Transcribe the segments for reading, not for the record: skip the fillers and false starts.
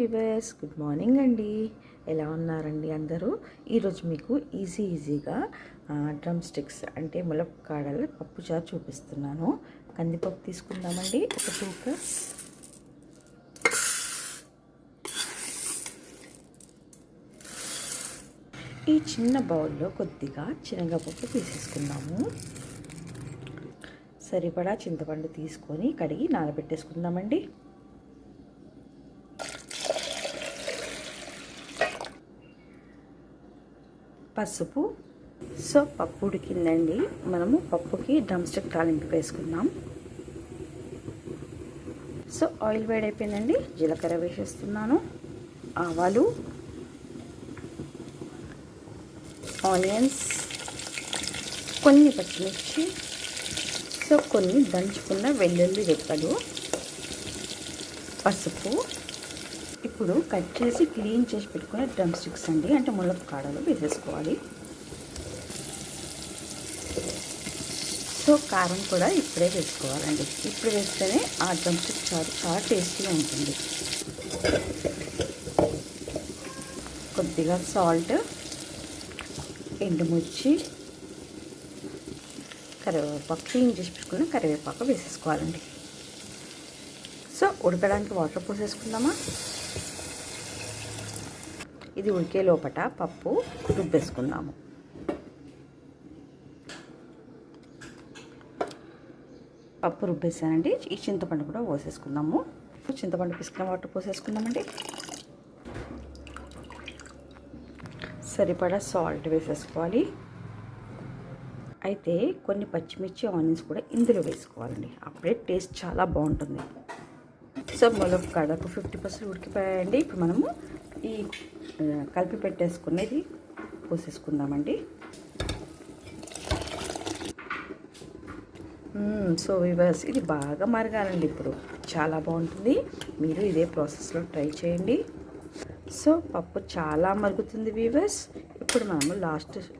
Viewers good morning అండి. ఎలా ఉన్నారండి అందరూ? ఈరోజు మీకు ఈజీగా డ్రమ్ స్టిక్స్ అంటే ములక్కాడల పప్పుచారు చూపిస్తున్నాను. కందిపప్పు తీసుకుందామండి, ఒక 2 కప్స్. ఈ చిన్న బౌల్లో కొద్దిగా శనగపప్పు తీసేసుకుందాము. సరిపడా చింతపండు తీసుకొని కడిగి నానబెట్టేసుకుందామండి. పసుపు. సో పప్పు ఉడికిందండి, మనము పప్పుకి డ్రమ్ స్టిక్ తాలింపు వేసుకుందాం. సో ఆయిల్ వేడైపోయిందండి, జీలకర్ర వేసేస్తున్నాను, ఆవాలు, ఆనియన్స్, కొన్ని పచ్చిమిర్చి, సో కొన్ని దంచుకున్న వెల్లుల్లి రెక్కలు, పసుపు. ఇప్పుడు కట్ చేసి క్లీన్ చేసి పెట్టుకున్న డ్రమ్ స్టిక్స్ అండి, అంటే ములక్కాడలు వేసేసుకోవాలి. సో కారం కూడా ఇప్పుడే వేసుకోవాలండి. ఇప్పుడు వేస్తేనే ఆ డ్రమ్ స్టిక్ చాలా టేస్టీగా ఉంటుంది. కొద్దిగా సాల్ట్, ఎండుమిర్చి, కరివేపాకు, క్లీన్ చేసి పెట్టుకున్న కరివేపాకు వేసేసుకోవాలండి. సో ఉడకడానికి వాటర్ పోసేసుకుందామా. ఇది ఉడికే లోపట పప్పు రుబ్బేసుకుందాము. పప్పు రుబ్బేసానండి. ఈ చింతపండు కూడా పోసేసుకుందాము. చింతపండు పిసికిన వాటర్ పోసేసుకుందామండి. సరిపడా సాల్ట్ వేసేసుకోవాలి. అయితే కొన్ని పచ్చిమిర్చి, ఆనియన్స్ కూడా ఇందులో వేసుకోవాలండి, అప్పుడే టేస్ట్ చాలా బాగుంటుంది. సో ములక్కాడకు 50% ఉడికిపోయాయండి. ఇప్పుడు మనము ఈ కలిపి పెట్టేసుకునేది పోసేసుకుందామండి. సో వివర్స్, ఇది బాగా మరగాలండి. ఇప్పుడు చాలా బాగుంటుంది. మీరు ఇదే ప్రాసెస్లో ట్రై చేయండి. సో పప్పు చాలా మరుగుతుంది వివర్స్. ఇప్పుడు మనము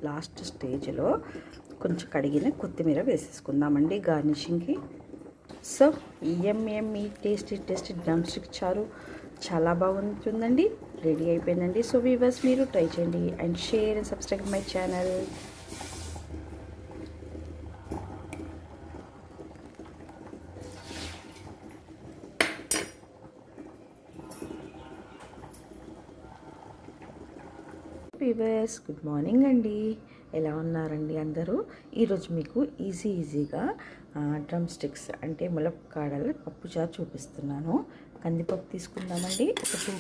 లాస్ట్ స్టేజ్లో కొంచెం కడిగిన కొత్తిమీర వేసేసుకుందామండి గార్నిషింగ్కి. So yummy tasty drumstick చారు చాలా బాగుంటుందండి. రెడీ అయిపోయిందండి. సో వివర్స్, మీరు ట్రై చేయండి and share and subscribe my channel. Viewers good morning అండి. ఎలా ఉన్నారండి అందరూ? ఈరోజు మీకు ఈజీగా డ్రమ్ స్టిక్స్ అంటే ములక్కాడల పప్పుచారు చూపిస్తున్నాను. కందిపప్పు తీసుకుందామండి, ఒక 2